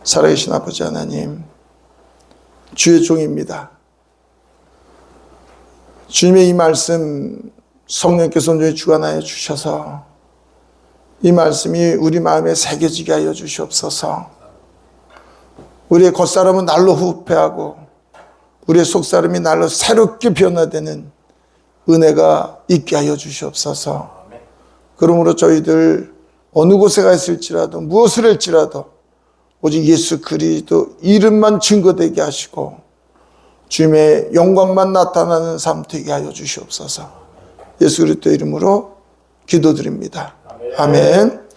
살아계신 아버지 하나님, 주의 종입니다. 주님의 이 말씀 성령께서 온전히 주관하여 주셔서 이 말씀이 우리 마음에 새겨지게 하여 주시옵소서. 우리의 겉사람은 날로 후패하고 우리의 속사람이 날로 새롭게 변화되는 은혜가 있게 하여 주시옵소서. 그러므로 저희들 어느 곳에 가 있을지라도 무엇을 할지라도 오직 예수 그리스도 이름만 증거되게 하시고 주님의 영광만 나타나는 삶 되게 하여 주시옵소서. 예수 그리스도 이름으로 기도드립니다. 아멘.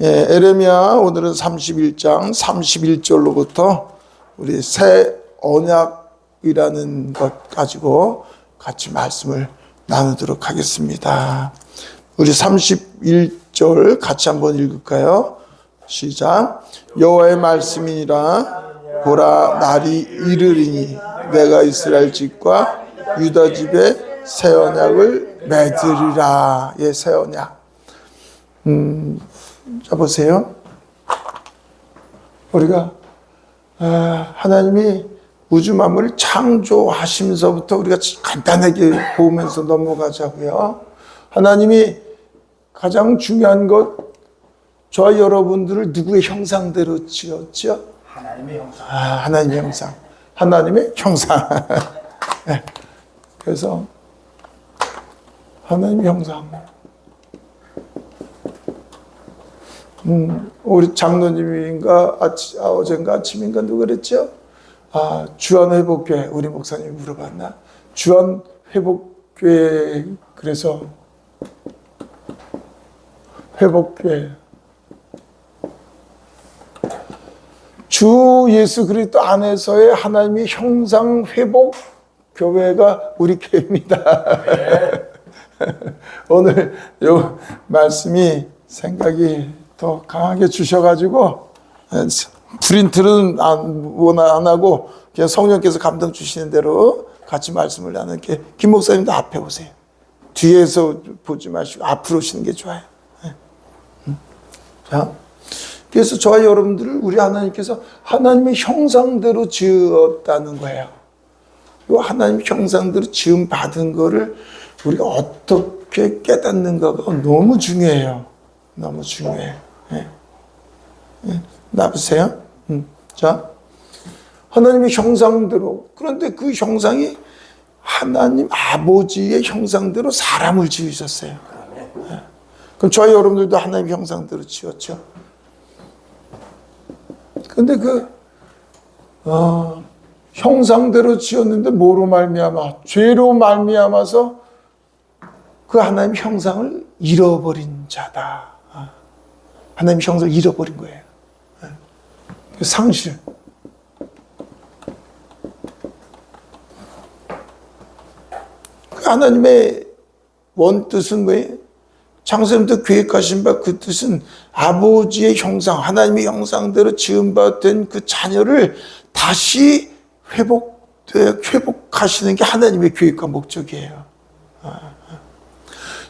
예, 에레미야 오늘은 31장 31절로부터 우리 새 언약이라는 것 가지고 같이 말씀을 나누도록 하겠습니다. 우리 31절 같이 한번 읽을까요? 시작. 여호와의 말씀이니라. 보라, 날이 이르리니 내가 이스라엘 집과 유다 집에 새 언약을 맺으리라. 예, 새 언약. 자 보세요. 우리가 하나님이 우주 만물을 창조하시면서부터 우리가 간단하게 보면서 넘어가자고요. 하나님이 가장 중요한 것, 저와 여러분들을 누구의 형상대로 지었죠? 하나님의 형상. 하나님의 형상. 하나님의 형상. 네. 그래서 하나님의 형상. 우리 장로님인가 어젠가 아침인가 누가 그랬죠? 주한회복교회 우리 목사님이 물어봤나? 주한회복교회 그래서 회복교회 주 예수 그리스도 안에서의 하나님의 형상 회복 교회가 우리 교회입니다. 네. 오늘 요 말씀이 생각이 더 강하게 주셔가지고 프린트는 안 하고 그냥 성령께서 감동 주시는 대로 같이 말씀을 나눌게. 김 목사님도 앞에 오세요. 뒤에서 보지 마시고 앞으로 오시는 게 좋아요. 자, 그래서 저와 여러분들을 우리 하나님께서 하나님의 형상대로 지었다는 거예요. 이 하나님의 형상대로 지음 받은 거를 우리가 어떻게 깨닫는가가 너무 중요해요. 너무 중요해요. 예. 예. 나보세요. 자, 하나님의 형상대로, 그런데 그 형상이 하나님 아버지의 형상대로 사람을 지으셨어요. 예. 그럼 저희 여러분들도 하나님의 형상대로 지었죠. 근데 형상대로 지었는데 뭐로 말미암아? 죄로 말미암아서 그 하나님의 형상을 잃어버린 자다. 하나님의 형상을 잃어버린 거예요. 상실. 하나님의 원뜻은 뭐예요? 창세부터 계획하신 바 그 뜻은 아버지의 형상, 하나님의 형상대로 지음받은 그 자녀를 다시 회복하시는 게 하나님의 계획과 목적이에요.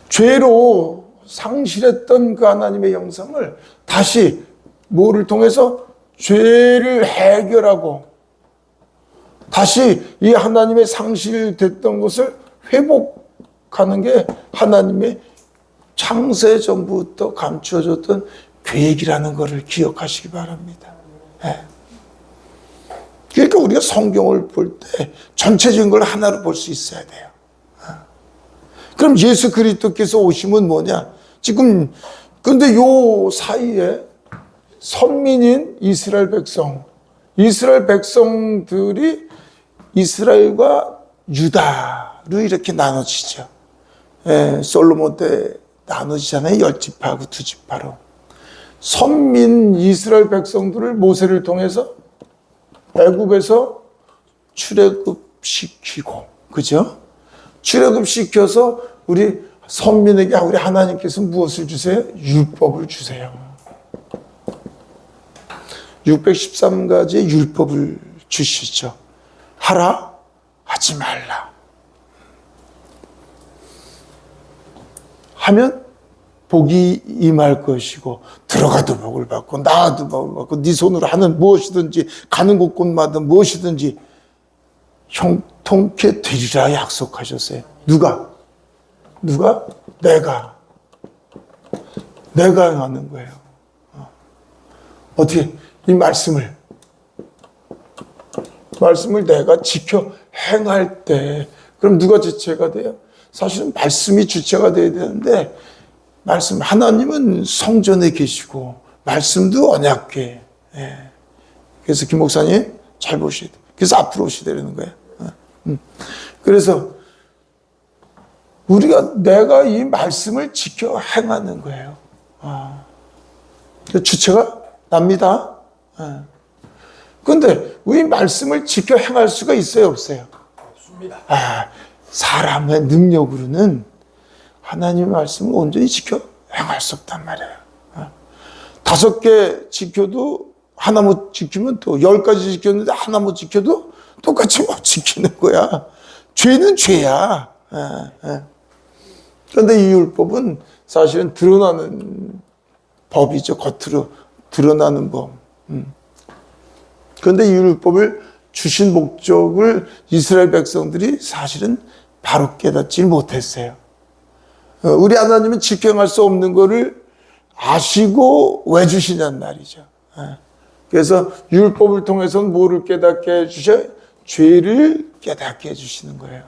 죄로 상실했던 그 하나님의 형상을 다시 뭐를 통해서 죄를 해결하고 다시 이 하나님의 상실됐던 것을 회복하는 게 하나님의 창세 전부터 감추어졌던 계획이라는 것을 기억하시기 바랍니다. 네. 그러니까 우리가 성경을 볼 때 전체적인 걸 하나로 볼 수 있어야 돼요. 그럼 예수 그리스도께서 오시면 뭐냐? 지금 근데 요 사이에 선민인 이스라엘 백성들이 이스라엘과 유다로 이렇게 나눠지죠. 예, 솔로몬 때 나눠지잖아요. 10지파하고 2지파로. 선민 이스라엘 백성들을 모세를 통해서 애굽에서 출애굽시키고, 그죠? 출애굽시켜서 우리 선민에게 우리 하나님께서 무엇을 주세요? 율법을 주세요. 613가지의 율법을 주시죠. 하라, 하지 말라. 하면 복이 임할 것이고 들어가도 복을 받고 나와도 복을 받고 네 손으로 하는 무엇이든지 가는 곳곳마다 무엇이든지 형통케 되리라 약속하셨어요. 누가? 내가 행하는 거예요. 어떻게 이 말씀을 내가 지켜 행할 때 그럼 누가 주체가 돼요? 사실은 말씀이 주체가 돼야 되는데 하나님은 성전에 계시고 말씀도 언약궤. 그래서 김 목사님 잘 보셔야 돼요. 그래서 앞으로 오셔야 되는 거예요. 그래서 내가 이 말씀을 지켜 행하는 거예요. 주체가 납니다. 그런데 우리 말씀을 지켜 행할 수가 있어요, 없어요? 없습니다. 사람의 능력으로는 하나님의 말씀을 온전히 지켜 행할 수 없단 말이에요. 5개 지켜도 하나 못 지키면 또 10가지 지켰는데 하나 못 지켜도 똑같이 못 지키는 거야. 죄는 죄야. 그런데 이 율법은 사실은 드러나는 법이죠. 겉으로 드러나는 법. 그런데 이 율법을 주신 목적을 이스라엘 백성들이 사실은 바로 깨닫지 못했어요. 우리 하나님은 지켜할 수 없는 거를 아시고 왜 주시냐는 말이죠. 그래서 율법을 통해서는 뭐를 깨닫게 해주셔요? 죄를 깨닫게 해주시는 거예요.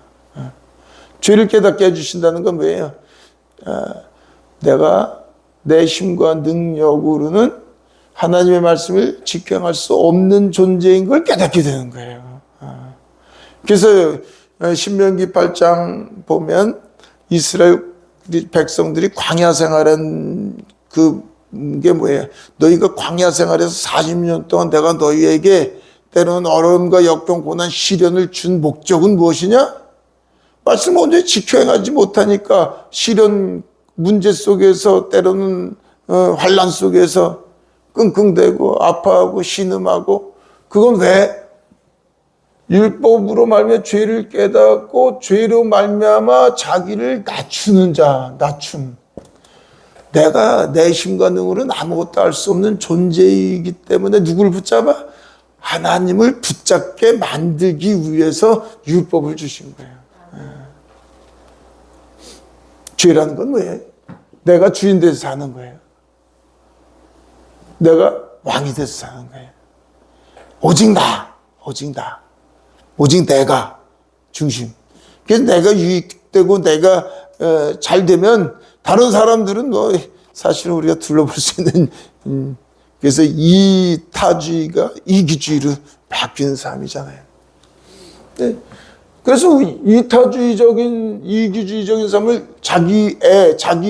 죄를 깨닫게 해주신다는 건 뭐예요? 내가 내 힘과 능력으로는 하나님의 말씀을 지켜할 수 없는 존재인 걸 깨닫게 되는 거예요. 그래서 신명기 8장 보면 이스라엘 백성들이 광야 생활한 그게 뭐예요? 너희가 광야 생활에서 40년 동안 내가 너희에게 때로는 어려움과 역경, 고난, 시련을 준 목적은 무엇이냐? 말씀을 온전히 지켜 행하지 못하니까 시련 문제 속에서 때로는 환난 속에서 끙끙대고 아파하고 신음하고 그건 왜? 율법으로 말미암아 죄를 깨닫고 죄로 말미암아 자기를 낮추는 자, 낮춤. 내가 내 힘과 능으로는 아무것도 할 수 없는 존재이기 때문에 누구를 붙잡아? 하나님을 붙잡게 만들기 위해서 율법을 주신 거예요. 죄라는 건 뭐예요? 내가 주인 돼서 사는 거예요. 내가 왕이 돼서 사는 거예요. 오직 내가 중심. 그래서 내가 유익되고 내가 잘 되면 다른 사람들은 뭐 사실은 우리가 둘러볼 수 있는 그래서 이타주의가 이기주의로 바뀌는 삶이잖아요. 네. 그래서 이타주의적인 이기주의적인 삶을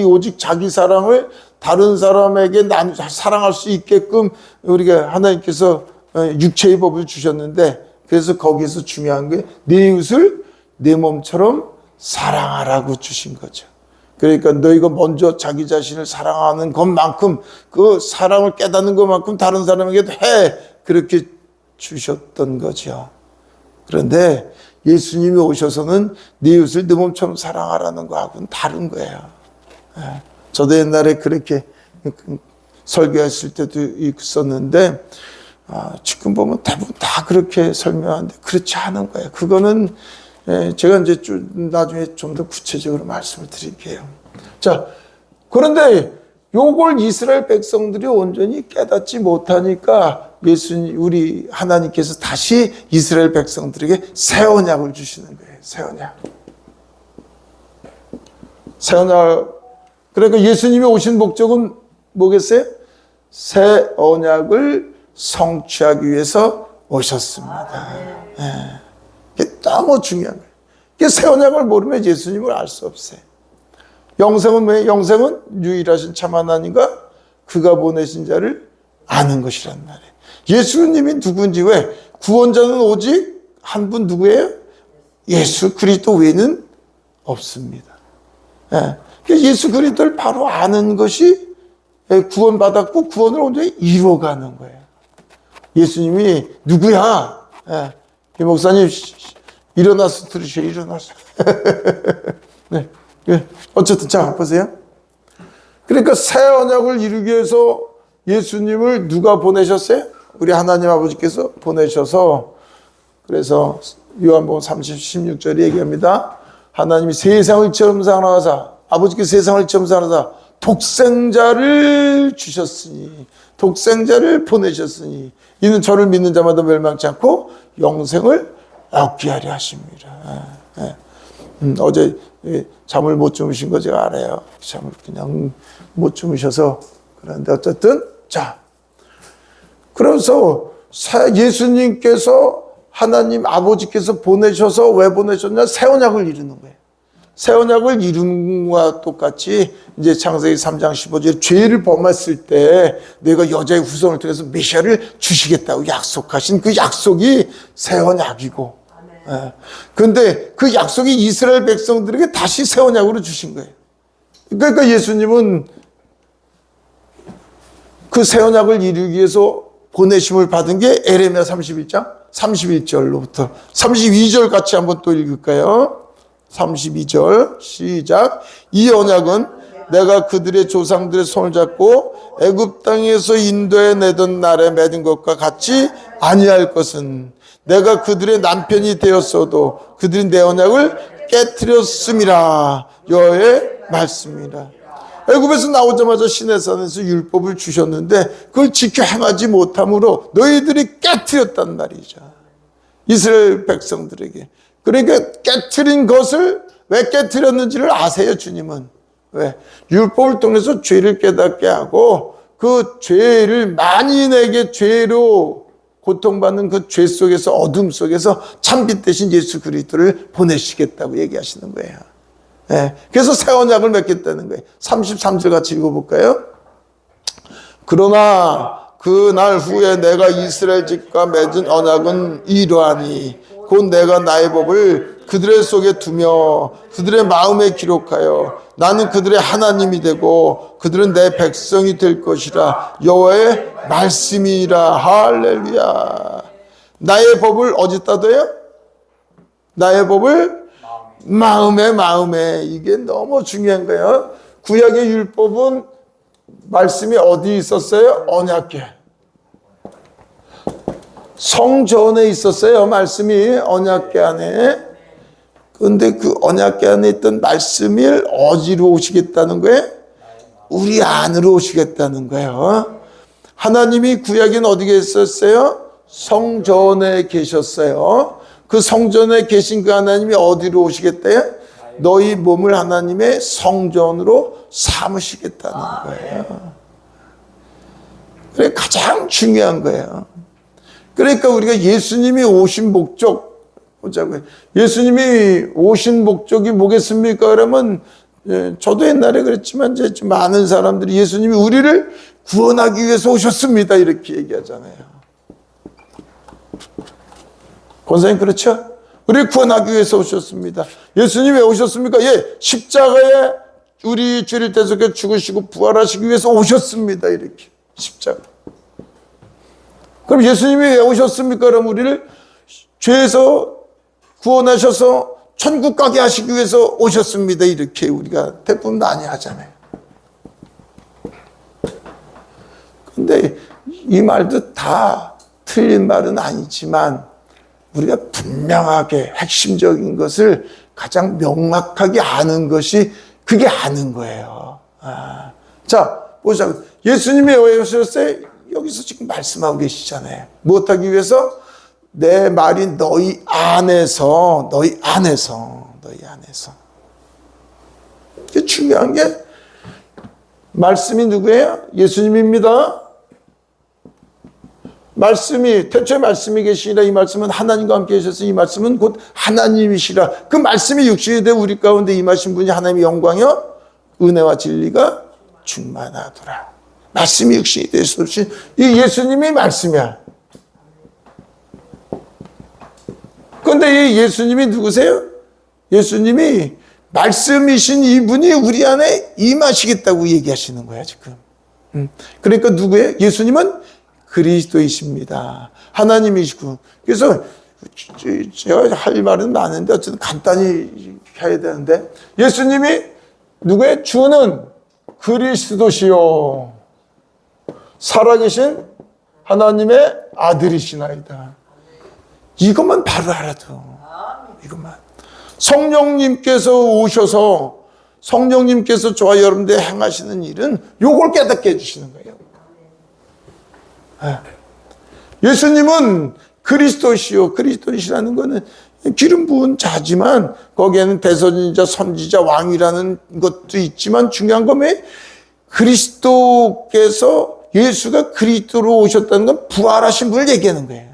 오직 자기 사랑을 다른 사람에게 사랑할 수 있게끔 우리가 하나님께서 육체의 법을 주셨는데 그래서 거기서 중요한 게 내 이웃을 내 몸처럼 사랑하라고 주신 거죠. 그러니까 너희가 먼저 자기 자신을 사랑하는 것만큼 그 사랑을 깨닫는 것만큼 다른 사람에게도 해 그렇게 주셨던 거죠. 그런데 예수님이 오셔서는 네 이웃을 네 몸처럼 사랑하라는 거하고는 다른 거예요. 저도 옛날에 그렇게 설교했을 때도 있었는데 지금 보면 대부분 다 그렇게 설명하는데 그렇지 않은 거예요. 그거는 제가 이제 나중에 좀 더 구체적으로 말씀을 드릴게요. 자, 그런데 요걸 이스라엘 백성들이 온전히 깨닫지 못하니까 우리 하나님께서 다시 이스라엘 백성들에게 새 언약을 주시는 거예요. 새 언약. 그러니까 예수님이 오신 목적은 뭐겠어요? 새 언약을 성취하기 위해서 오셨습니다. 그게 너무 중요한 거예요. 새 언약을 모르면 예수님을 알 수 없어요. 영생은 뭐예요? 영생은 유일하신 참 하나님과 그가 보내신 자를 아는 것이란 말이에요. 예수님이 누군지 왜? 구원자는 오직 한 분 누구예요? 예수 그리스도 외에는 없습니다. 예수 그리스도를 바로 아는 것이 구원받았고 구원을 온전히 이루어가는 거예요. 예수님이 누구야? 김 목사님 일어나서 들으셔. 일어나서. 네. 어쨌든 자 보세요. 그러니까 새 언약을 이루기 위해서 예수님을 누가 보내셨어요? 우리 하나님 아버지께서 보내셔서, 그래서 요한복음 16절에 얘기합니다. 하나님이 세상을 처음 사랑하사, 아버지께서 세상을 처음 사랑하사 독생자를 주셨으니, 독생자를 보내셨으니 이는 저를 믿는 자마다 멸망치 않고 영생을 얻게 하려 하십니다. 어제 잠을 못 주무신 거 제가 알아요. 잠을 그냥 못 주무셔서. 그런데 어쨌든 자, 그래서 예수님께서 하나님 아버지께서 보내셔서 왜 보내셨냐? 새 언약을 이루는 거예요. 새 언약을 이루는 것과 똑같이 이제 창세기 3장 15절에 죄를 범했을 때 내가 여자의 후손을 통해서 메시아를 주시겠다고 약속하신 그 약속이 새 언약이고, 그런데 그 약속이 이스라엘 백성들에게 다시 새 언약으로 주신 거예요. 그러니까 예수님은 그 새 언약을 이루기 위해서 보내심을 받은 게 에레미야 31장 31절로부터 32절 같이 한번 또 읽을까요? 32절 시작. 이 언약은 내가 그들의 조상들의 손을 잡고 애굽 땅에서 인도해 내던 날에 맺은 것과 같이 아니할 것은 내가 그들의 남편이 되었어도 그들이 내 언약을 깨뜨렸음이라. 여호와의 말씀이라. 애굽에서 나오자마자 시내산에서 율법을 주셨는데 그걸 지켜 행하지 못함으로 너희들이 깨뜨렸단 말이죠. 이스라엘 백성들에게. 그러니까 깨뜨린 것을 왜 깨뜨렸는지를 아세요, 주님은. 왜? 율법을 통해서 죄를 깨닫게 하고 그 죄를 만인에게 죄로 고통받는 그 죄 속에서, 어둠 속에서 참빛 대신 예수 그리스도를 보내시겠다고 얘기하시는 거예요. 네. 그래서 새 언약을 맺겠다는 거예요. 33절 같이 읽어볼까요? 그러나 그 날 후에 내가 이스라엘 집과 맺은 언약은 이러하니 곧 내가 나의 법을 그들의 속에 두며 그들의 마음에 기록하여 나는 그들의 하나님이 되고 그들은 내 백성이 될 것이라. 여호와의 말씀이라. 할렐루야. 나의 법을 어디다 둬요? 나의 법을 마음에. 이게 너무 중요한 거예요. 구약의 율법은 말씀이 어디 있었어요? 언약궤. 성전에 있었어요. 말씀이 언약궤 안에. 그런데 그 언약궤 안에 있던 말씀을 어디로 오시겠다는 거예요? 우리 안으로 오시겠다는 거예요. 하나님이 구약에는 어디 계셨어요? 성전에 계셨어요. 그 성전에 계신 그 하나님이 어디로 오시겠대요? 너희 몸을 하나님의 성전으로 삼으시겠다는 거예요. 그게 가장 중요한 거예요. 그러니까 우리가 예수님이 오신 목적 보자고요. 예수님이 오신 목적이 뭐겠습니까? 그러면 저도 옛날에 그랬지만 이제 좀 많은 사람들이 예수님이 우리를 구원하기 위해서 오셨습니다 이렇게 얘기하잖아요. 권사님 그렇죠? 우리를 구원하기 위해서 오셨습니다. 예수님이 왜 오셨습니까? 예, 십자가에 우리 죄를 대속해 죽으시고 부활하시기 위해서 오셨습니다. 이렇게 십자가. 그럼 예수님이 왜 오셨습니까? 그럼 우리를 죄에서 구원하셔서 천국 가게 하시기 위해서 오셨습니다. 이렇게 우리가 대부분 많이 하잖아요. 근데 이 말도 다 틀린 말은 아니지만 우리가 분명하게 핵심적인 것을 가장 명확하게 아는 것이 그게 아는 거예요. 자, 보자. 예수님이 왜 오셨어요? 여기서 지금 말씀하고 계시잖아요. 무엇하기 위해서? 내 말이 너희 안에서. 이게 중요한 게 말씀이 누구예요? 예수님입니다. 말씀이, 태초에 말씀이 계시니라. 이 말씀은 하나님과 함께 계셔서 이 말씀은 곧 하나님이시라. 그 말씀이 육신이 되어 우리 가운데 임하신 분이 하나님의 영광이요 은혜와 진리가 충만하더라. 말씀이 육신이 되어서 이 예수님이 말씀이야. 그런데 이 예수님이 누구세요? 예수님이 말씀이신 이분이 우리 안에 임하시겠다고 얘기하시는 거야 지금. 그러니까 누구예요? 예수님은 그리스도이십니다. 하나님이시고. 그래서 제가 할 말은 많은데 어쨌든 간단히 해야 되는데 예수님이 누구의 주는 그리스도시요 살아계신 하나님의 아들이시나이다. 이것만 바로 알아도, 이것만. 성령님께서 오셔서 성령님께서 저와 여러분들 행하시는 일은 요걸 깨닫게 해주시는 거예요. 예수님은 그리스도시요, 그리스도시라는 거는 기름 부은 자지만 거기에는 대선지자, 선지자, 왕이라는 것도 있지만 중요한 건 왜? 그리스도께서 예수가 그리스도로 오셨다는 건 부활하신 분을 얘기하는 거예요.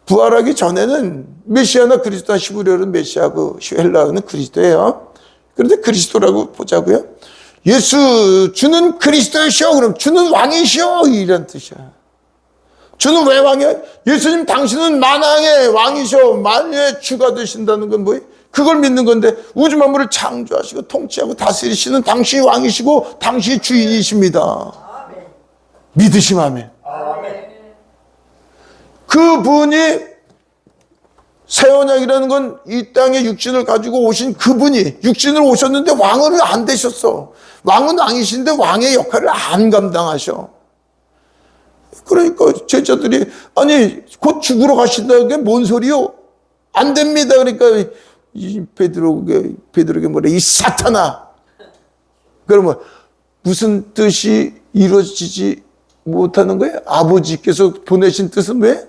부활하기 전에는 메시아나 그리스도나 히브리어는 메시아고 헬라어는 그리스도예요. 그런데 그리스도라고 보자고요. 예수 주는 그리스도이시오. 그럼 주는 왕이시오 이런 뜻이야. 주는 왜 왕이야? 예수님 당신은 만왕의 왕이시오. 만유의 주가 되신다는 건 뭐예요? 그걸 믿는 건데 우주 만물을 창조하시고 통치하고 다스리시는 당신이 왕이시고 당신이 주인이십니다. 믿으시면 아멘. 그분이 새 언약이라는 건 이 땅에 육신을 가지고 오신 그분이 육신으로 오셨는데 왕은 안 되셨어. 왕은 왕이신데 왕의 역할을 안 감당하셔. 그러니까 제자들이 아니 곧 죽으러 가신다는 게 뭔 소리요? 안 됩니다. 그러니까 이 베드로에게 뭐래? 이 사탄아. 그러면 무슨 뜻이 이루어지지 못하는 거예요? 아버지께서 보내신 뜻은 왜?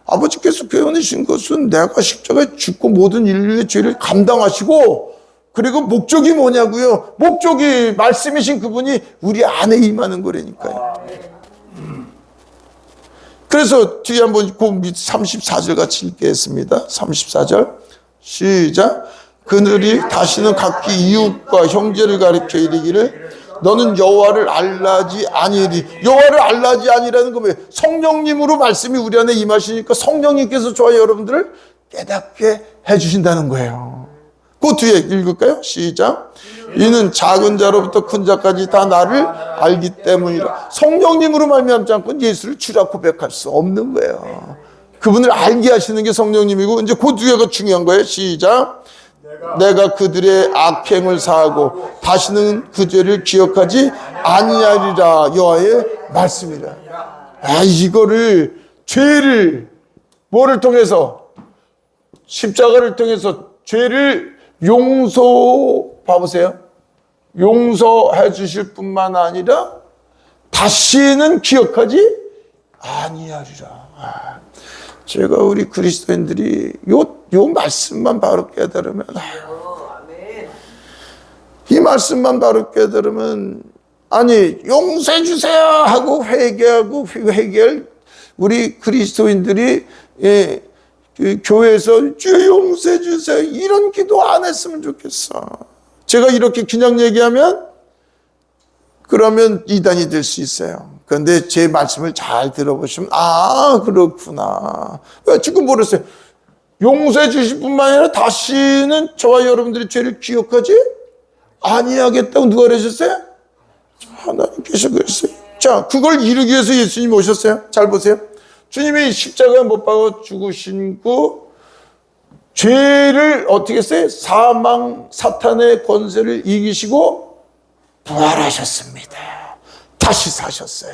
아버지께서 보내신 것은 내가 십자가에 죽고 모든 인류의 죄를 감당하시고 그리고 목적이 뭐냐고요? 목적이 말씀이신 그분이 우리 안에 임하는 거라니까요. 그래서 뒤에 한번 34절 같이 읽겠습니다. 34절 시작. 그들이 다시는 각기 이웃과 형제를 가리켜 이르기를 너는 여호와를 알라지 아니리. 여호와를 알라지 아니라는 거 뭐예요? 성령님으로 말씀이 우리 안에 임하시니까 성령님께서 저와 여러분들을 깨닫게 해주신다는 거예요. 그 뒤에 읽을까요? 시작. 이는 작은 자로부터 큰 자까지 다 나를 알기 때문이라. 성령님으로 말미암지 않고는 예수를 주라 고백할 수 없는 거예요. 그분을 알게 하시는 게 성령님이고 이제 그 뒤에가 중요한 거예요. 시작. 내가 그들의 악행을 사하고 다시는 그 죄를 기억하지 아니하리라. 여호와의 말씀이라. 이거를 죄를 뭐를 통해서 십자가를 통해서 죄를 봐보세요. 용서해 주실 뿐만 아니라 다시는 기억하지 아니하리라. 제가 우리 그리스도인들이 요 말씀만 바로 깨달으면 이 말씀만 바로 깨달으면 아니 용서해 주세요 하고 회개할 우리 그리스도인들이 그 교회에서 주 용서해 주세요 이런 기도 안 했으면 좋겠어. 제가 이렇게 그냥 얘기하면 그러면 이단이 될 수 있어요. 그런데 제 말씀을 잘 들어보시면 그렇구나. 왜 지금 모르겠어요. 용서해 주실 뿐만 아니라 다시는 저와 여러분들의 죄를 기억하지 아니하겠다고 누가 그러셨어요? 하나님께서 그랬어요. 자, 그걸 이루기 위해서 예수님이 오셨어요. 잘 보세요. 주님이 십자가에 못 박아 죽으시고 죄를 어떻게 했어요? 사망, 사탄의 권세를 이기시고 부활하셨습니다. 다시 사셨어요.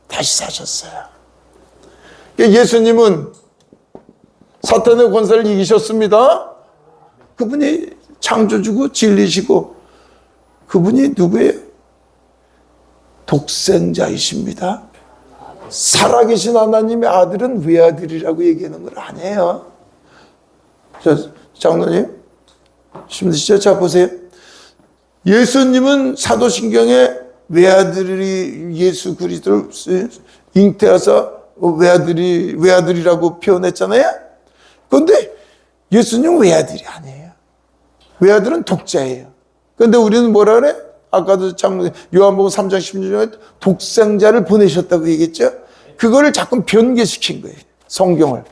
다시 사셨어요. 예수님은 사탄의 권세를 이기셨습니다. 그분이 창조주고 진리시고 그분이 누구예요? 독생자이십니다. 살아계신 하나님의 아들은 외아들이라고 얘기하는 걸 아니에요. 장로님 힘드시죠? 자 보세요. 예수님은 사도신경에 외아들이 예수 그리스도를 잉태하사 외아들이라고 표현했잖아요. 그런데 예수님은 외아들이 아니에요. 외아들은 독자예요. 그런데 우리는 뭐라 그래? 아까도 참 요한복음 3장 16절에 독생자를 보내셨다고 얘기했죠. 그거를 자꾸 변개시킨 거예요. 성경을.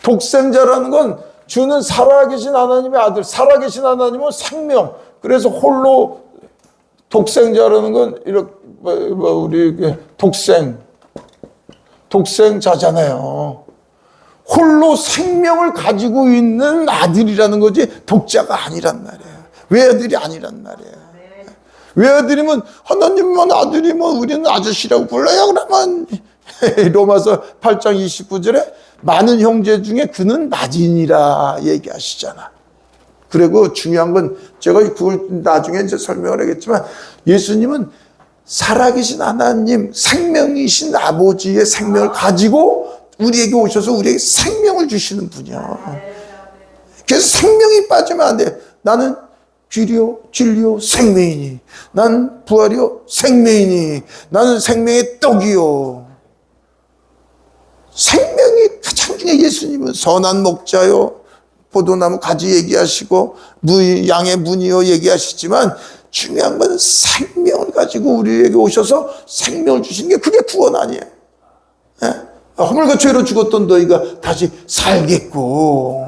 독생자라는 건 주는 살아계신 하나님의 아들. 살아계신 하나님은 생명. 그래서 홀로 독생자라는 건 이렇게 우리 독생자잖아요. 홀로 생명을 가지고 있는 아들이라는 거지 독자가 아니란 말이에요. 외아들이 아니란 말이에요. 외아들이면 하나님만 아들이면 우리는 아저씨라고 불러요. 그러면 로마서 8장 29절에 많은 형제 중에 그는 맏이니라 얘기하시잖아. 그리고 중요한 건 제가 그걸 나중에 이제 설명을 하겠지만 예수님은 살아계신 하나님, 생명이신 아버지의 생명을 가지고 우리에게 오셔서 우리에게 생명을 주시는 분이야. 그래서 생명이 빠지면 안 돼. 나는 길이요, 진리요, 생명이니. 난 부활이요, 생명이니. 나는 생명의 떡이요. 생명이 가장 중요해. 예수님은 선한 목자요, 포도나무 가지 얘기하시고 양의 문이요 얘기하시지만 중요한 건 생명을 가지고 우리에게 오셔서 생명을 주시는 게 그게 구원 아니에요. 허물과 죄로 죽었던 너희가 다시 살겠고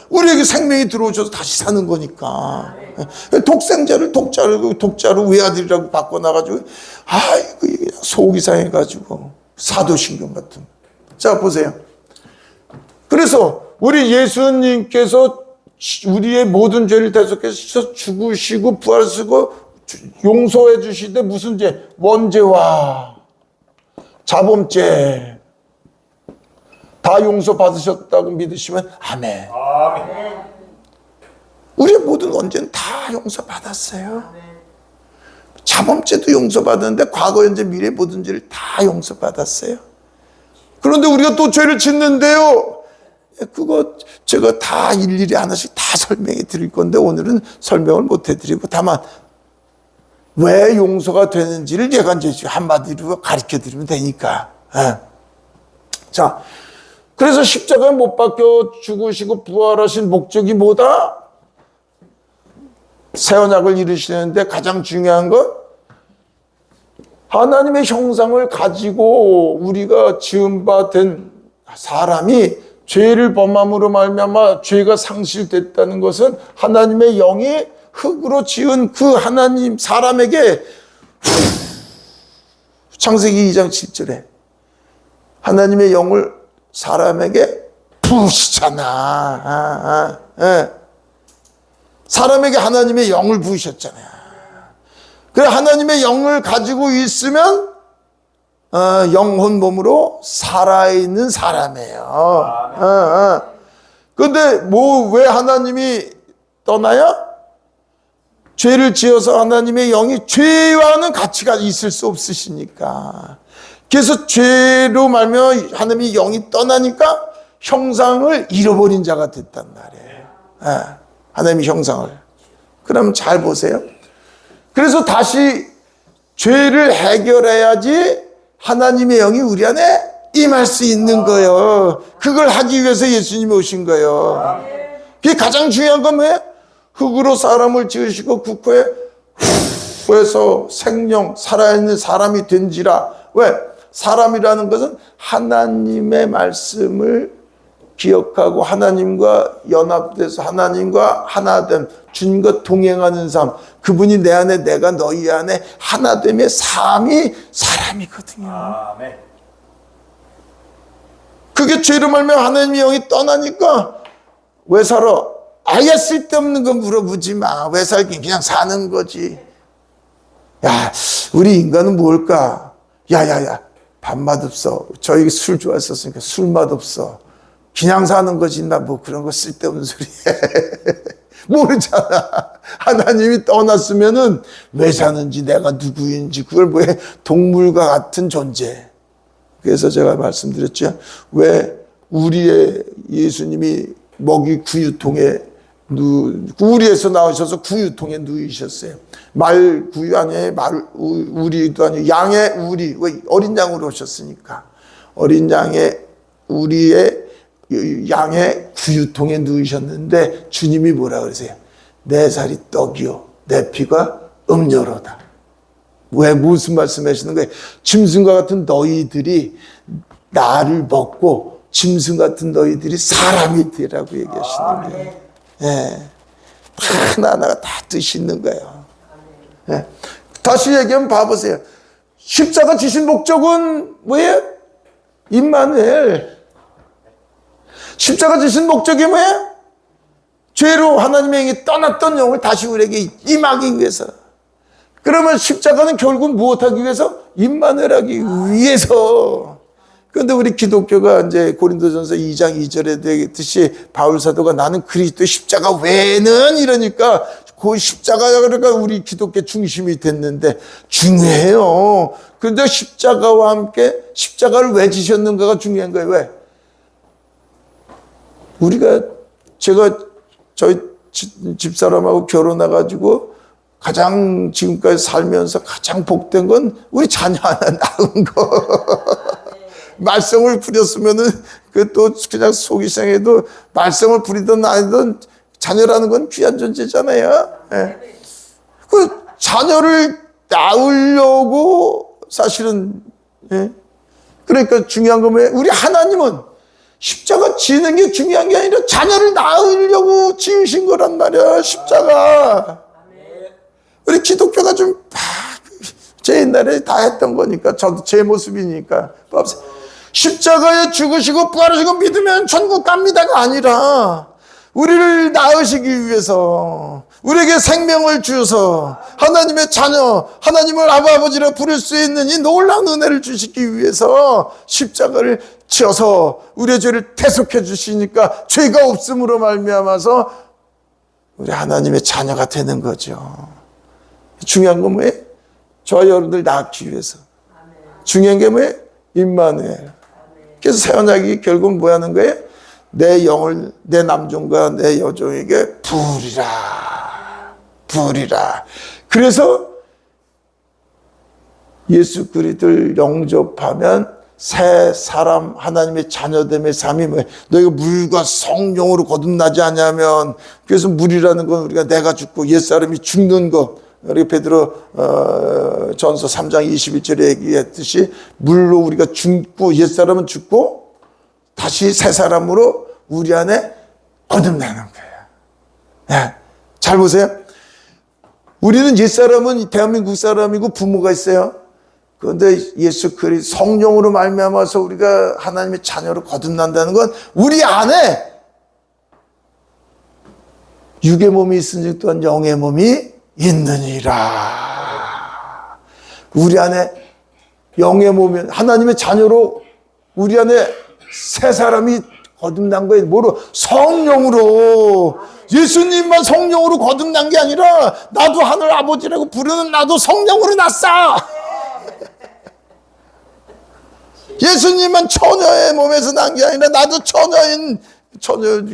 우리에게 생명이 들어오셔서 다시 사는 거니까. 독생자를 독자로 외아들이라고 바꿔놔가지고 아이고 그냥 속이 상해가지고 사도신경 같은. 자 보세요. 그래서 우리 예수님께서 우리의 모든 죄를 대속해서 죽으시고 부활하시고 용서해 주시되 무슨 죄? 원죄와 자범죄 다 용서받으셨다고 믿으시면 아멘. 우리의 모든 원죄는 다 용서받았어요. 자범죄도 용서받았는데 과거, 현재, 미래 모든 죄를 다 용서받았어요. 그런데 우리가 또 죄를 짓는데요. 그거 제가 다 일일이 하나씩 다 설명해 드릴 건데 오늘은 설명을 못 해드리고 다만 왜 용서가 되는지를 제가 이제 한마디로 가르쳐 드리면 되니까. 자, 그래서 십자가에 못 박혀 죽으시고 부활하신 목적이 뭐다? 새 언약을 이루시는데 가장 중요한 건 하나님의 형상을 가지고 우리가 지음받은 사람이 죄를 범함으로 말미암아 죄가 상실됐다는 것은 하나님의 영이 흙으로 지은 그 하나님 사람에게 창세기 2장 7절에 하나님의 영을 사람에게 부으시잖아. 사람에게 하나님의 영을 부으셨잖아요. 그래 하나님의 영을 가지고 있으면 영혼 몸으로 살아있는 사람이에요. 그런데 왜 하나님이 떠나요? 죄를 지어서 하나님의 영이 죄와는 가치가 있을 수 없으시니까. 그래서 죄로 말면 하나님의 영이 떠나니까 형상을 잃어버린 자가 됐단 말이에요. 하나님의 형상을. 그럼 잘 보세요. 그래서 다시 죄를 해결해야지 하나님의 영이 우리 안에 임할 수 있는 거예요. 그걸 하기 위해서 예수님이 오신 거예요. 그게 가장 중요한 건 뭐예요? 흙으로 사람을 지으시고 국호에 후에서 생명 살아있는 사람이 된지라. 왜? 사람이라는 것은 하나님의 말씀을 기억하고 하나님과 연합돼서 하나님과 하나됨, 주님과 동행하는 삶, 그분이 내 안에 내가 너희 안에 하나됨의 삶이 사람이거든요. 아멘. 그게 죄로 말미암아 하나님의 영이 떠나니까 왜 살아? 아예 쓸데없는 거 물어보지 마. 왜 살긴 그냥 사는 거지. 야, 우리 인간은 뭘까? 야야야, 밥맛 없어. 저희 술 좋아했었으니까 술맛 없어. 그냥 사는 거지. 나 뭐 그런 거 쓸데없는 소리 해. 모르잖아. 하나님이 떠났으면은 왜 사는지 내가 누구인지 그걸 왜 동물과 같은 존재. 그래서 제가 말씀드렸죠. 왜 우리의 예수님이 먹이 구유통에 우리에서 나오셔서 구유통에 누이셨어요. 말 구유 아니에요. 말 우리도 아니에요. 양의 우리. 왜 어린 양으로 오셨으니까. 어린 양의 우리의 양의 구유통에 누이셨는데 주님이 뭐라 그러세요? 내 살이 떡이요 내 피가 음료로다. 왜 무슨 말씀하시는 거예요? 짐승과 같은 너희들이 나를 먹고 짐승 같은 너희들이 사람이 되라고 얘기하시는 거예요. 예. 하나하나가 다 뜻이 있는 거예요. 예. 다시 얘기하면 봐보세요. 십자가 지신 목적은 뭐예요? 임마누엘. 십자가 지신 목적이 뭐예요? 죄로 하나님의 영이 떠났던 영을 다시 우리에게 임하기 위해서. 그러면 십자가는 결국 무엇하기 위해서? 임마누엘하기 위해서. 그런데 우리 기독교가 이제 고린도전서 2장 2절에 되듯이 바울 사도가 나는 그리스도의 십자가 외에는 이러니까 그 십자가가 우리 기독교 중심이 됐는데 중요해요. 그런데 십자가와 함께 십자가를 왜 지셨는가가 중요한 거예요. 왜? 제가 저희 집사람하고 결혼해가지고 가장 지금까지 살면서 가장 복된 건 우리 자녀 하나 낳은 거. 말썽을 부렸으면은 그 또 그냥 속이 상해도 말썽을 부리든 아니든 자녀라는 건 귀한 존재잖아요. 예. 그 자녀를 낳으려고 사실은 예. 그러니까 중요한 건 뭐예요? 우리 하나님은 십자가 지는 게 중요한 게 아니라 자녀를 낳으려고 지으신 거란 말이야. 십자가. 우리 기독교가 좀 제 옛날에 다 했던 거니까 저도 제 모습이니까 십자가에 죽으시고 부활하시고 믿으면 천국 갑니다가 아니라 우리를 낳으시기 위해서 우리에게 생명을 주셔서 하나님의 자녀, 하나님을 아버지라 부를 수 있는 이 놀라운 은혜를 주시기 위해서 십자가를 지어서 우리의 죄를 대속해 주시니까 죄가 없음으로 말미암아서 우리 하나님의 자녀가 되는 거죠. 중요한 건 뭐예요? 저와 여러분들 낳기 위해서. 중요한 게 뭐예요? 임마누엘. 그래서 새 언약이 결국 뭐 하는 거예요? 내 영을 내 남종과 내 여종에게 부으리라. 그래서 예수 그리스도를 영접하면 새 사람 하나님의 자녀됨의 삶이 뭐예요? 너희가 물과 성령으로 거듭나지 않냐면 그래서 물이라는 건 우리가 내가 죽고 옛사람이 죽는 것. 우리 베드로 전서 3장 21절에 얘기했듯이 물로 우리가 죽고 옛사람은 죽고 다시 새 사람으로 우리 안에 거듭나는 거예요. 네. 잘 보세요. 우리는 옛사람은 대한민국 사람이고 부모가 있어요. 그런데 예수 그리스도 성령으로 말미암아서 우리가 하나님의 자녀로 거듭난다는 건 우리 안에 육의 몸이 있으니 또한 영의 몸이 있느니라. 우리 안에 영의 몸이 하나님의 자녀로 우리 안에 새 사람이 거듭난 거예요. 뭐로? 성령으로. 예수님만 성령으로 거듭난 게 아니라 나도 하늘 아버지라고 부르는 나도 성령으로 났어. 예수님만 처녀의 몸에서 난 게 아니라 나도 처녀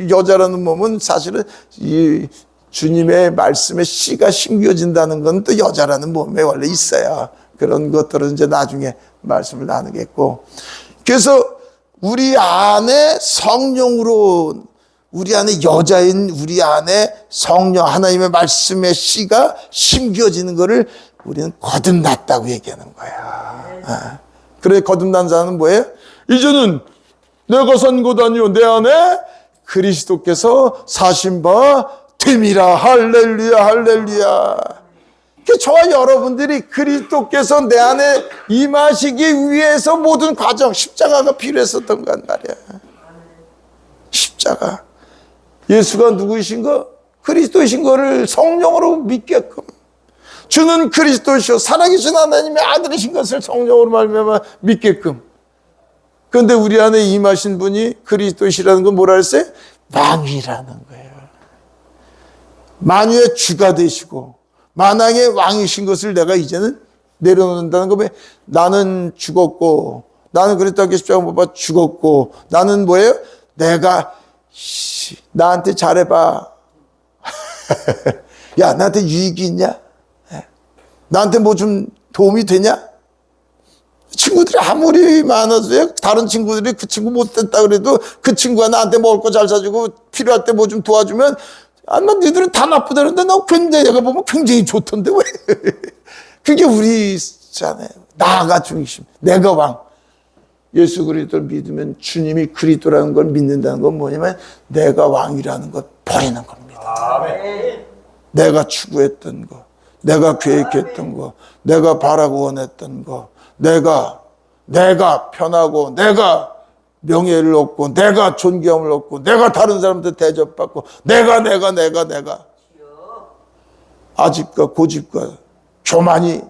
여자라는 몸은 사실은 이 주님의 말씀에 씨가 심겨진다는 건 또 여자라는 몸에 원래 있어요. 그런 것들은 이제 나중에 말씀을 나누겠고. 그래서 우리 안에 성령으로 우리 안에 여자인 우리 안에 성령 하나님의 말씀의 씨가 심겨지는 것을 우리는 거듭났다고 얘기하는 거야. 그래 거듭난 자는 뭐예요? 이제는 내가 산 것 아니요 내 안에 그리스도께서 사신 바 됨이라. 할렐루야 할렐루야. 저와 여러분들이 그리스도께서 내 안에 임하시기 위해서 모든 과정 십자가가 필요했었던 건 말이야. 십자가. 예수가 누구이신 거? 그리스도이신 거를 성령으로 믿게끔. 주는 그리스도시오 살아계신 하나님의 아들이신 것을 성령으로 말미암아 믿게끔. 그런데 우리 안에 임하신 분이 그리스도시라는 건 뭐라 했어요? 왕이라는 거예요. 만유의 주가 되시고 만왕의 왕이신 것을 내가 이제는 내려놓는다는 거. 나는 죽었고 나는 그리스도께 십자가 못 박아 죽었고 나는 뭐예요? 내가 나한테 잘해봐. 야 나한테 유익이 있냐? 나한테 뭐 좀 도움이 되냐? 친구들이 아무리 많아도요. 다른 친구들이 그 친구 못됐다 그래도 그 친구가 나한테 먹을 거 잘 사주고 필요할 때 뭐 좀 도와주면 난 니들은 다 나쁘다는데 나 굉장히 내가 보면 굉장히 좋던데 왜? 그게 우리잖아요. 나가 중심, 내가 왕. 예수 그리스도를 믿으면 주님이 그리스도라는 걸 믿는다는 건 뭐냐면 내가 왕이라는 걸 버리는 겁니다. 아멘. 내가 추구했던 거, 내가 계획했던 거, 내가 바라고 원했던 거, 내가 편하고 내가 명예를 얻고 내가 존경을 얻고 내가 다른 사람들 대접받고 내가 아집과 고집과 교만이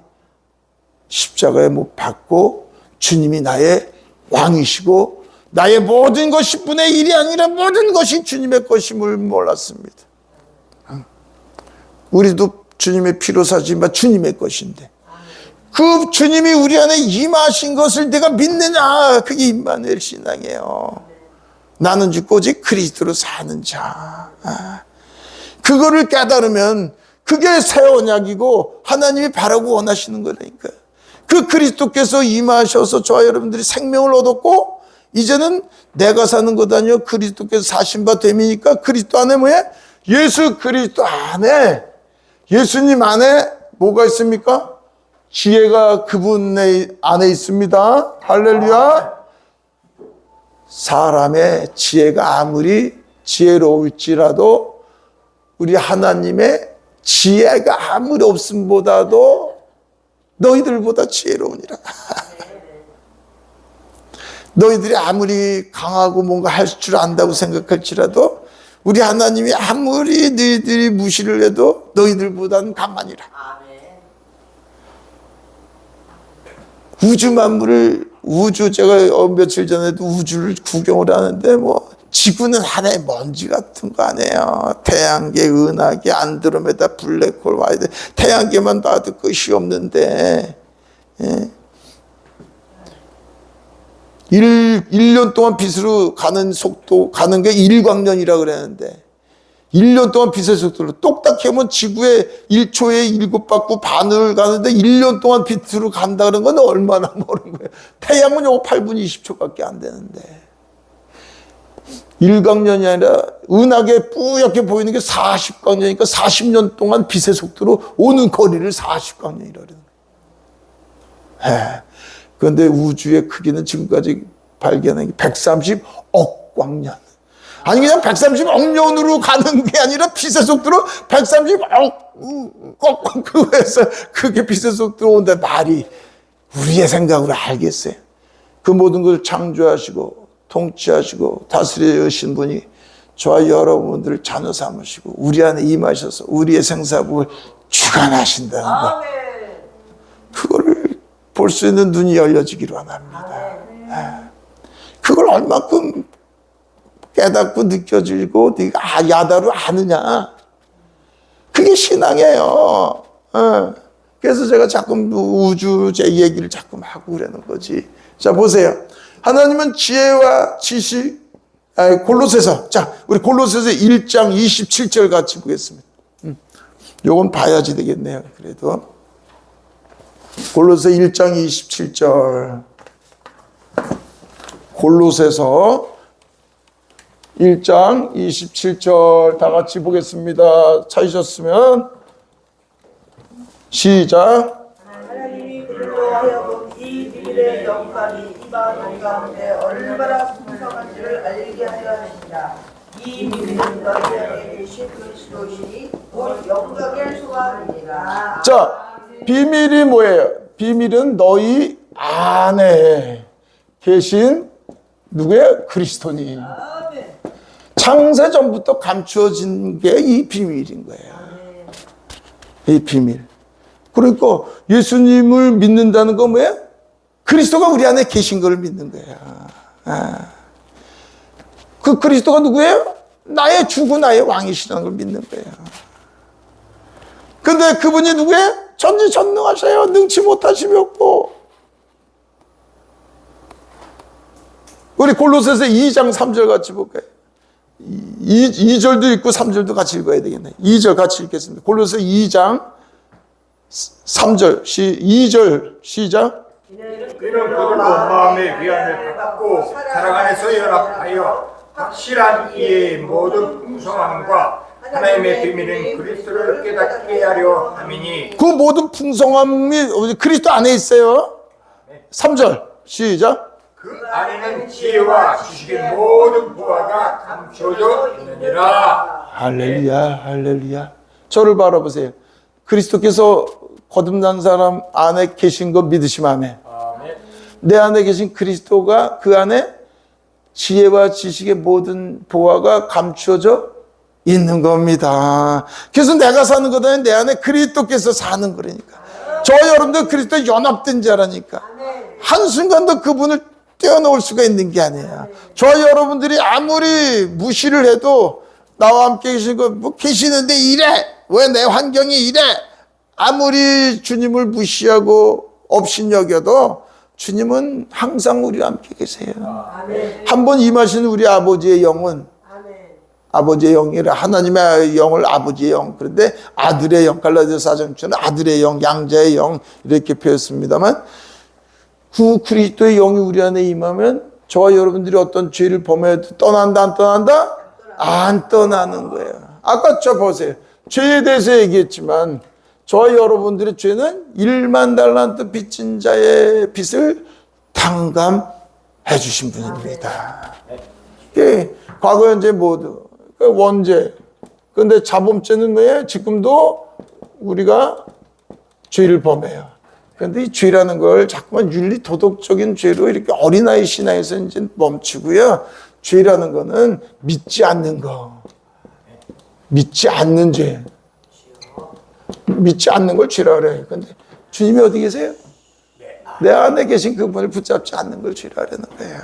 십자가에 못 박고 주님이 나의 왕이시고 나의 모든 것이 10분의 1이 아니라 모든 것이 주님의 것임을 몰랐습니다. 우리도 주님의 피로 사지만 주님의 것인데 그 주님이 우리 안에 임하신 것을 내가 믿느냐, 그게 임마누엘 신앙이에요. 나는 죽고 오직 그리스도로 사는 자. 그거를 깨달으면 그게 새 언약이고 하나님이 바라고 원하시는 거니까. 그 그리스도께서 임하셔서 저와 여러분들이 생명을 얻었고 이제는 내가 사는 것 아니요 그리스도께서 사신 바 됨이니까 그리스도 안에 뭐예요? 예수 그리스도 안에, 예수님 안에 뭐가 있습니까? 지혜가 그분 안에 있습니다. 할렐루야. 사람의 지혜가 아무리 지혜로울지라도 우리 하나님의 지혜가 아무리 없음보다도 너희들보다 지혜로우니라. 너희들이 아무리 강하고 뭔가 할 줄 안다고 생각할지라도 우리 하나님이 아무리 너희들이 무시를 해도 너희들보다는 강하니라. 우주 만물을, 제가 며칠 전에도 우주를 구경을 하는데 지구는 하나의 먼지 같은 거 아니에요. 태양계, 은하계, 안드로메다, 블랙홀, 와이드, 태양계만 봐도 끝이 없는데, 예. 1년 동안 빛으로 가는 속도, 가는 게 1광년이라 그랬는데, 1년 동안 빛의 속도로 똑딱히 하면 지구의 1초에 7바퀴 반을 가는데 1년 동안 빛으로 간다 그런 건 얼마나 멀은 거예요. 태양은 요거 8분 20초밖에 안 되는데. 1광년이 아니라 은하계 뿌옇게 보이는 게 40광년이니까 40년 동안 빛의 속도로 오는 거리를 40광년이라 그러는 거예요. 그런데 우주의 크기는 지금까지 발견한 게 130억 광년. 아니 그냥 130억 년으로 가는 게 아니라 빛의 속도로 130억 그거에서 그게 빛의 속도로 온다 말이 우리의 생각으로 알겠어요. 그 모든 걸 창조하시고 통치하시고 다스리신 분이 저와 여러분들을 자녀 삼으시고 우리 안에 임하셔서 우리의 생사복을 주관하신다는 것. 그거를 볼 수 있는 눈이 열려지기를 원합니다. 그걸 얼마큼 깨닫고 느껴지고 네가 야다로 아느냐. 그게 신앙이에요. 그래서 제가 자꾸 우주 제 얘기를 자꾸 하고 그러는 거지. 자 보세요. 하나님은 지혜와 지식, 골로새서. 자 우리 골로새서 1장 27절 같이 보겠습니다. 요건 봐야지 되겠네요. 그래도 골로새 1장 27절. 골로새서 1장 27절 다 같이 보겠습니다. 찾으셨으면 시작. 하나님이 그들로 하여금 이 비밀의 영광이 이방 가운데 얼마나 풍성한지를 알게 하려 하십니다. 이 비밀은 너희 안에 계신 그리스도시니 곧 영광의 소망이니라. 자, 비밀이 뭐예요? 비밀은 너희 안에 계신 누구예요? 그리스도니. 창세 전부터 감추어진 게 이 비밀인 거예요. 이 비밀. 그러니까 예수님을 믿는다는 건 뭐예요? 그리스도가 우리 안에 계신 걸 믿는 거예요. 그 그리스도가 누구예요? 나의 주고 나의 왕이시라는 걸 믿는 거예요. 근데 그분이 누구예요? 전지전능하셔요. 능치 못하심이 없고. 우리 골로새서 2장 3절 같이 볼까요? 2절도 읽고 3절도 같이 읽어야 되겠네. 2절 같이 읽겠습니다. 골로새 2장 3절 2절 시작. 이는 그들로 마음의 위안을 받고 사랑 안에서 연합하여 확실한 이해의 모든 풍성함과 하나님의 비밀인 그리스도를 깨닫게 하려 함이니 그 모든 풍성함이 그리스도 안에 있어요. 3절 시작. 그 안에는 지혜와 지식의 모든 보화가 감춰져 있느니라. 할렐루야, 할렐루야. 저를 바라보세요. 그리스도께서 거듭난 사람 안에 계신 거 믿으시면 아멘. 내 안에 계신 그리스도가 그 안에 지혜와 지식의 모든 보화가 감추어져 있는 겁니다. 그래서 내가 사는 것 아니라 내 안에 그리스도께서 사는 거라니까. 저와 여러분들 그리스도에 연합된 자라니까. 한순간도 그분을 떼어놓을 수가 있는 게 아니에요. 저와 여러분들이 아무리 무시를 해도 나와 함께 계신 거 뭐 계시는데 이래, 왜 내 환경이 이래, 아무리 주님을 무시하고 업신여겨도 주님은 항상 우리와 함께 계세요. 한번 임하신 우리 아버지의 영은 아버지의 영이라, 하나님의 영을 아버지의 영, 그런데 아들의 영, 갈라디아서 4장 아들의 영, 양자의 영 이렇게 표했습니다만, 그 그리스도의 영이 우리 안에 임하면 저와 여러분들이 어떤 죄를 범해도 떠난다 안 떠난다? 안 떠나는 거예요. 아까 저 보세요. 죄에 대해서 얘기했지만 저와 여러분들의 죄는 1만 달란트 빚진 자의 빚을 탕감해 주신 분입니다. 과거 현재 모두 원죄. 그런데 자범죄는 왜 지금도 우리가 죄를 범해요. 그런데 이 죄라는 걸 자꾸만 윤리 도덕적인 죄로 이렇게 어린아이 신화에서 이제 멈추고요. 죄라는 거는 믿지 않는 거, 믿지 않는 죄, 믿지 않는 걸 죄라 그래요. 그런데 주님이 어디 계세요? 내 안에 계신 그분을 붙잡지 않는 걸 죄라 그러는 거예요.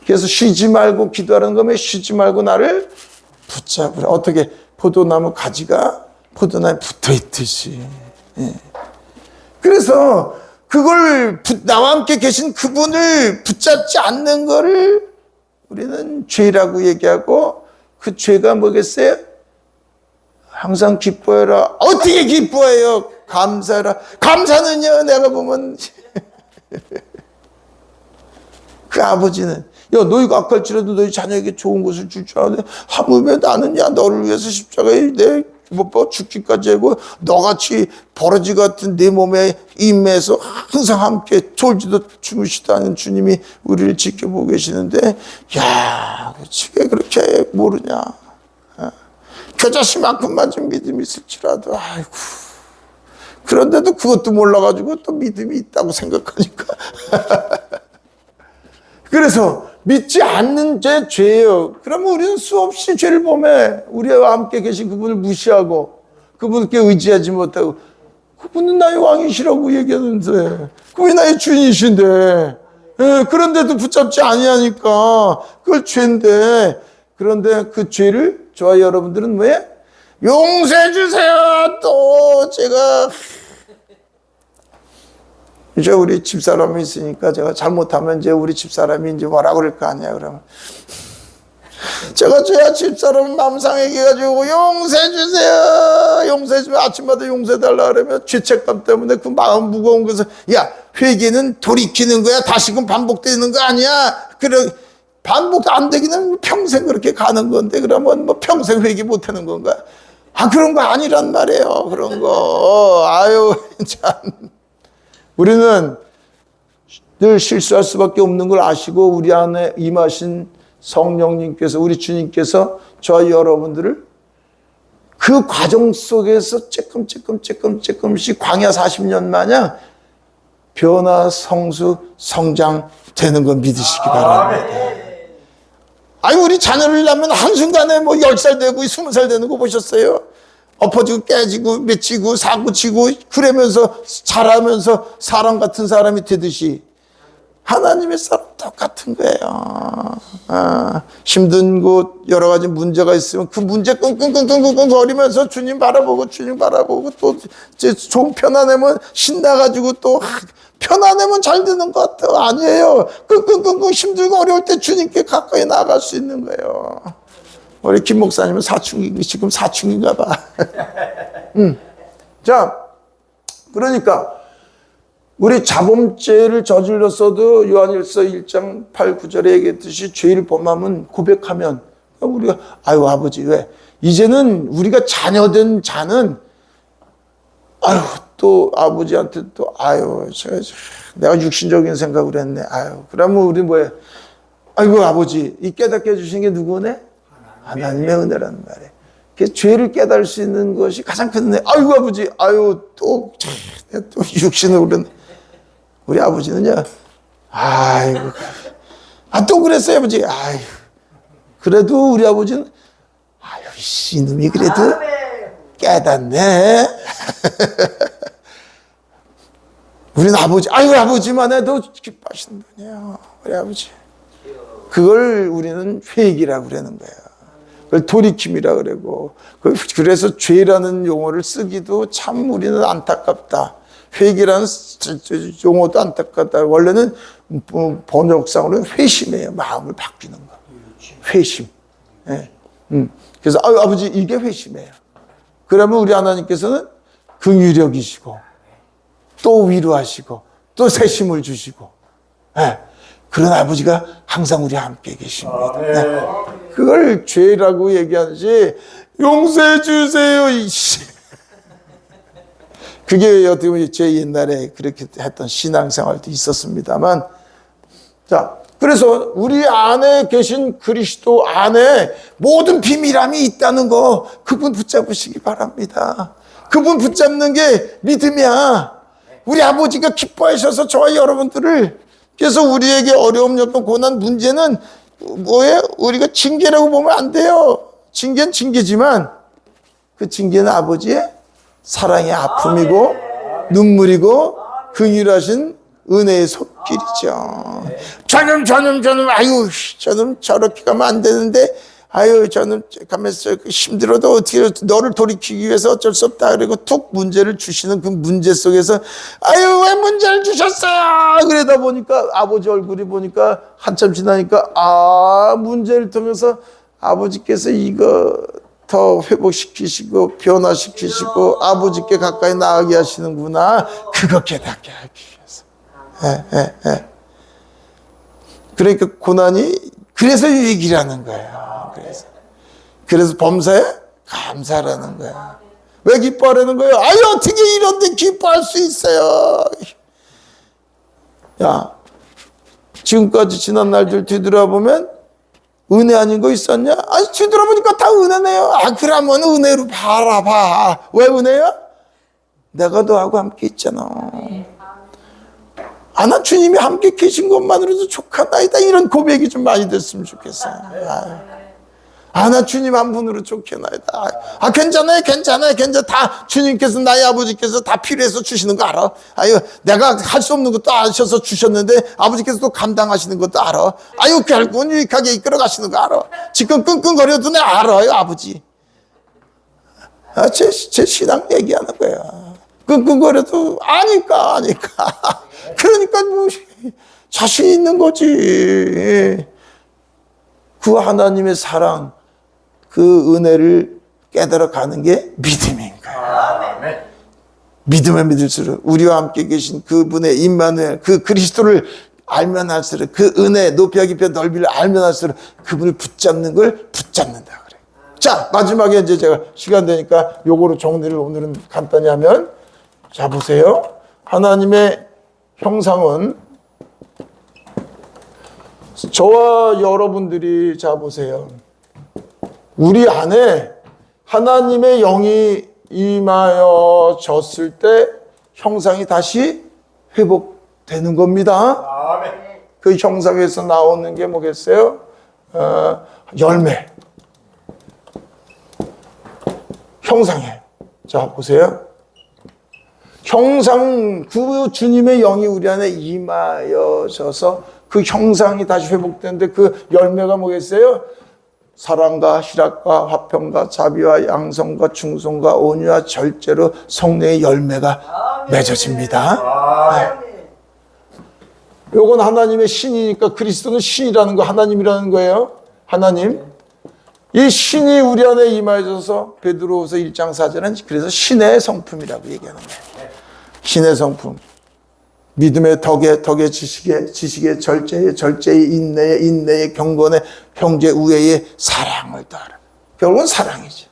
그래서 쉬지 말고 기도하는 거면 쉬지 말고 나를 붙잡으라. 어떻게 포도나무 가지가 포도나무에 붙어 있듯이. 그래서 그걸 나와 함께 계신 그분을 붙잡지 않는 거를 우리는 죄라고 얘기하고, 그 죄가 뭐겠어요? 항상 기뻐해라. 어떻게 기뻐해요? 감사해라. 감사는요, 내가 보면 그 아버지는 야, 너희가 악할지라도 너희 자녀에게 좋은 것을 줄 줄 아는데 하물며 나는 야 너를 위해서 십자가에 내 죽기까지 하고 너같이 버러지 같은 내 몸에 임해서 항상 함께 졸지도 주무시다는 주님이 우리를 지켜보고 계시는데, 야, 왜 그렇게 모르냐? 겨자씨만큼만 좀 믿음이 있을지라도, 아이고. 그런데도 그것도 몰라가지고 또 믿음이 있다고 생각하니까. 그래서 믿지 않는 제 죄예요. 그러면 우리는 수없이 죄를 범해. 우리와 함께 계신 그분을 무시하고 그분께 의지하지 못하고, 그분은 나의 왕이시라고 얘기하는데, 그분이 나의 주인이신데, 그런데도 붙잡지 아니하니까 그걸 죄인데, 그런데 그 죄를 저와 여러분들은 왜? 용서해 주세요. 또 제가 이제 우리 집사람이 있으니까 제가 잘못하면 이제 우리 집사람이 이제 뭐라 그럴 거 아니야. 그러면 제가 저야 집사람 마음 상하게 해가지고 용서해 주세요. 용서해 주면 아침마다 용서해 달라 그러면 죄책감 때문에 그 마음 무거운 것을, 야, 회개는 돌이키는 거야. 다시금 반복되는 거 아니야. 그래, 반복 안 되기는 평생 그렇게 가는 건데, 그러면 뭐 평생 회개 못 하는 건가? 아, 그런 거 아니란 말이에요. 그런 거. 아유, 참. 우리는 늘 실수할 수밖에 없는 걸 아시고 우리 안에 임하신 성령님께서, 우리 주님께서 저와 여러분들을 그 과정 속에서 조금씩 광야 40년 마냥 변화, 성수, 성장되는 걸 믿으시기 바랍니다. 아니, 우리 자녀를 낳으면 한순간에 뭐 10살 되고 20살 되는 거 보셨어요? 엎어지고 깨지고 맺히고 사고치고 그러면서 자라면서 사람 같은 사람이 되듯이 하나님의 사람 똑같은 거예요. 힘든 곳 여러 가지 문제가 있으면 그 문제 끙끙끙끙끙 거리면서 주님 바라보고 또 좀 편안하면 신나가지고 또 편안하면 잘 되는 것 같아요. 아니에요. 끙끙끙끙 힘들고 어려울 때 주님께 가까이 나아갈 수 있는 거예요. 우리 김 목사님은 지금 사춘기인가 봐. 자, 그러니까 우리 자범죄를 저질렀어도 요한일서 1장 8, 9절에 얘기했듯이 죄를 범하면 고백하면, 우리가 아유 아버지 왜 이제는 우리가 자녀된 자는 아유 또 아버지한테 또 아유 내가 육신적인 생각을 했네. 아유 그러면 우리 뭐해? 아이고 아버지, 이 깨닫게 해주신 게 누구네? 하나님의 은혜라는 말이에요. 그 죄를 깨달을 수 있는 것이 가장 큰 은혜. 아이고 아버지, 아유 또 육신을 우는 우리 아버지는요. 아이고, 또 그랬어요 아버지. 아이고, 그래도 우리 아버지는 아유 이놈이 그래도 깨닫네. 우리는 아버지, 아유, 아버지만 해도 기뻐하시는 분이에요. 우리 아버지. 그걸 우리는 회개라고 그러는 거예요. 그걸 돌이킴이라 그러고. 그래서 죄라는 용어를 쓰기도 참 우리는 안타깝다. 회개라는 용어도 안타깝다. 원래는 번역상으로는 회심이에요. 마음을 바뀌는 거. 회심. 예. 그래서 아유, 아버지, 이게 회심이에요. 그러면 우리 하나님께서는 긍휼력이시고 또 위로하시고 또 새 힘을 주시고, 예. 그런 아버지가 항상 우리 함께 계십니다. 네. 그걸 죄라고 얘기하지 용서해 주세요. 그게 어떻게 보면 제 옛날에 그렇게 했던 신앙생활도 있었습니다만, 자, 그래서 우리 안에 계신 그리스도 안에 모든 비밀함이 있다는 거, 그분 붙잡으시기 바랍니다. 그분 붙잡는 게 믿음이야. 우리 아버지가 기뻐하셔서 저와 여러분들을, 그래서 우리에게 어려움, 여건, 고난, 문제는 뭐예요? 우리가 징계라고 보면 안 돼요. 징계는 징계지만 그 징계는 아버지의 사랑의 아픔이고 눈물이고 긍휼하신 은혜의 손길이죠. 저놈 아유 저놈 저렇게 가면 안 되는데 아유 저놈 가면서 힘들어도 어떻게 너를 돌이키기 위해서 어쩔 수 없다 그리고 툭 문제를 주시는 그 문제 속에서 아유 왜 문제를 주셨어요 그러다 보니까 아버지 얼굴이 보니까 한참 지나니까 아 문제를 통해서 아버지께서 이거 더 회복시키시고 변화시키시고 아버지께 가까이 나가게 하시는구나. 그거 깨닫게 하기 위해서. 그러니까 고난이 그래서 유익이라는 거예요. 그래서 범사에 감사라는 거예요. 왜 기뻐하라는 거예요? 아유 어떻게 이런데 기뻐할 수 있어요. 야 지금까지 지난 날들 뒤돌아보면 은혜 아닌 거 있었냐? 아니 뒤돌아보니까 다 은혜네요. 아 그러면 은혜로 바라봐. 왜 은혜야? 내가 너하고 함께 있잖아. 아, 난 주님이 함께 계신 것만으로도 족하나이다. 이런 고백이 좀 많이 됐으면 좋겠어요. 아, 나 주님 한 분으로 족해나이다. 아, 괜찮아요. 다 주님께서, 나의 아버지께서 다 필요해서 주시는 거 알아. 아유, 내가 할 수 없는 것도 아셔서 주셨는데, 아버지께서 또 감당하시는 것도 알아. 아유, 결국은 유익하게 이끌어 가시는 거 알아. 지금 끙끙거려도 내가 알아요, 아버지. 아, 제 신앙 얘기하는 거야. 끙끙거려도 아니까. 그러니까 뭐, 자신 있는 거지. 그 하나님의 사랑, 그 은혜를 깨달아 가는 게 믿음인 거야. 믿으면 믿을수록 우리와 함께 계신 그분의 임마누엘, 그 그리스도를 알면 할수록 그 은혜, 높이와 깊이와 넓이를 알면 할수록 그분을 붙잡는 걸 붙잡는다 그래. 자, 마지막에 이제 제가 시간 되니까 요거로 정리를 오늘은 간단히 하면, 자, 보세요. 하나님의 형상은 저와 여러분들이, 자 보세요. 우리 안에 하나님의 영이 임하여졌을 때 형상이 다시 회복되는 겁니다. 그 형상에서 나오는 게 뭐겠어요? 열매. 형상이에요. 자 보세요. 형상, 그 주님의 영이 우리 안에 임하여져서 그 형상이 다시 회복되는데 그 열매가 뭐겠어요? 사랑과 희락과 화평과 자비와 양성과 충성과 온유와 절제로 성령의 열매가 맺어집니다. 네. 요건 하나님의 신이니까 그리스도는 신이라는 거, 하나님이라는 거예요. 하나님. 이 신이 우리 안에 임하여져서 베드로후서 1장 4절은 그래서 신의 성품이라고 얘기하는 거예요. 신의 성품. 믿음의 덕에 지식의 절제의 인내의 경건의 형제 우애의 사랑을 따라. 결국은 사랑이죠.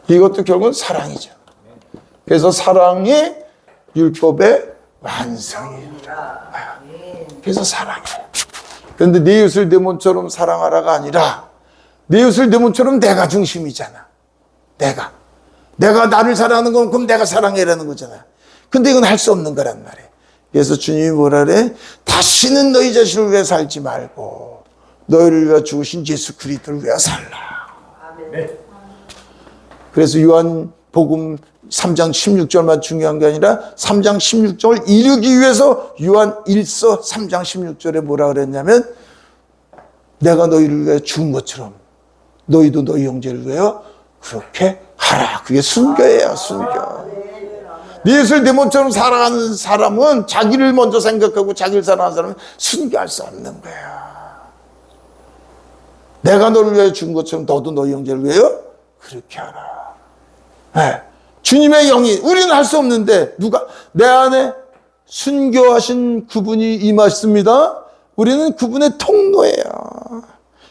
이것도 결국은 사랑이죠. 그래서 사랑이 율법의 완성이에요. 그래서 사랑이에요. 그런데 네 이웃을 내 몸처럼 사랑하라가 아니라 내 이웃을 내 몸처럼 내가 중심이잖아. 내가 나를 사랑하는 건 그럼 내가 사랑해라는 거잖아. 근데 이건 할 수 없는 거란 말이에요. 그래서 주님이 뭐라 그래? 다시는 너희 자신을 위해 살지 말고 너희를 위해 죽으신 예수 그리스도를 위해 살라. 아멘. 그래서 요한복음 3장 16절만 중요한 게 아니라 3장 16절을 이루기 위해서 요한 1서 3장 16절에 뭐라 그랬냐면 내가 너희를 위해 죽은 것처럼 너희도 너희 형제를 위하여 그렇게 하라. 그게 순교예요. 순교. 예수를 내 몸처럼 살아가는 사람은 자기를 먼저 생각하고 자기를 사랑하는 사람은 순교할 수 없는 거야. 내가 너를 위하여 죽은 것처럼 너도 너희 형제를 위하여 그렇게 하라. 네. 주님의 영이 우리는 할 수 없는데 누가 내 안에 순교하신 그분이 임하십니다. 우리는 그분의 통로예요.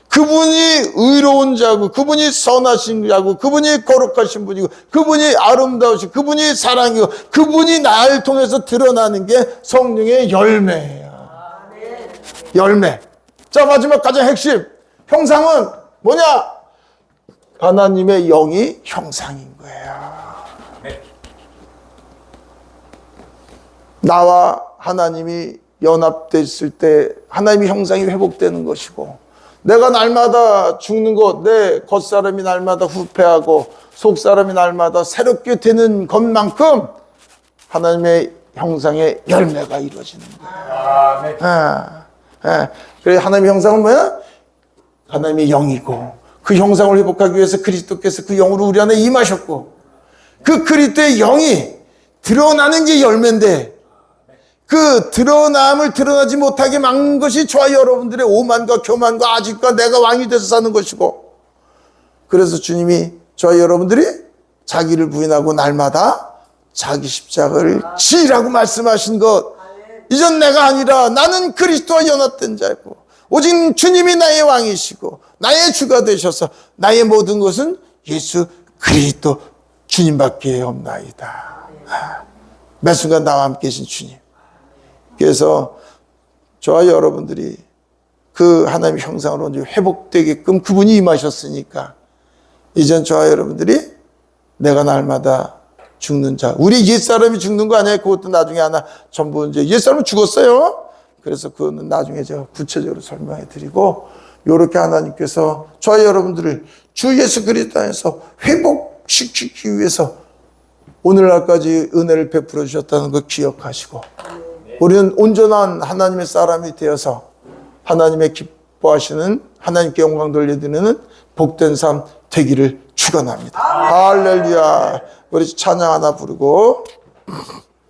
그분이 의로운 자고 그분이 선하신 자고 그분이 거룩하신 분이고 그분이 아름다우시고 그분이 사랑이고 그분이 나를 통해서 드러나는 게 성령의 열매예요. 열매. 자, 마지막 가장 핵심 형상은 뭐냐? 하나님의 영이 형상인 거예요. 나와 하나님이 연합됐을 때 하나님의 형상이 회복되는 것이고 내가 날마다 죽는 것, 내 겉사람이 날마다 후패하고 속사람이 날마다 새롭게 되는 것만큼 하나님의 형상의 열매가 이루어지는 거예요. 그래서 하나님의 형상은 뭐야? 하나님의 영이고 그 형상을 회복하기 위해서 그리스도께서 그 영으로 우리 안에 임하셨고 그 그리스도의 영이 드러나는 게 열매인데 그 드러남을 드러나지 못하게 막는 것이 저와 여러분들의 오만과 교만과 아집과 내가 왕이 돼서 사는 것이고 그래서 주님이 저와 여러분들이 자기를 부인하고 날마다 자기 십자가를 지라고 말씀하신 것 이전 내가 아니라 나는 그리스도와 연합된 자고 오직 주님이 나의 왕이시고 나의 주가 되셔서 나의 모든 것은 예수 그리스도 주님밖에 없나이다. 매 순간 나와 함께 계신 주님. 그래서 저와 여러분들이 그 하나님의 형상으로 회복되게끔 그분이 임하셨으니까 이젠 저와 여러분들이 내가 날마다 죽는 자 우리 옛사람이 죽는 거 아니에요. 그것도 나중에 하나 전부 이제 옛사람은 죽었어요. 그래서 그거는 나중에 제가 구체적으로 설명해 드리고 이렇게 하나님께서 저와 여러분들을 주 예수 그리스도 안에서 회복시키기 위해서 오늘날까지 은혜를 베풀어 주셨다는 걸 기억하시고 우리는 온전한 하나님의 사람이 되어서 하나님의 기뻐하시는 하나님께 영광 돌려드리는 복된 삶 되기를 축원합니다. 할렐루야. 우리 찬양 하나 부르고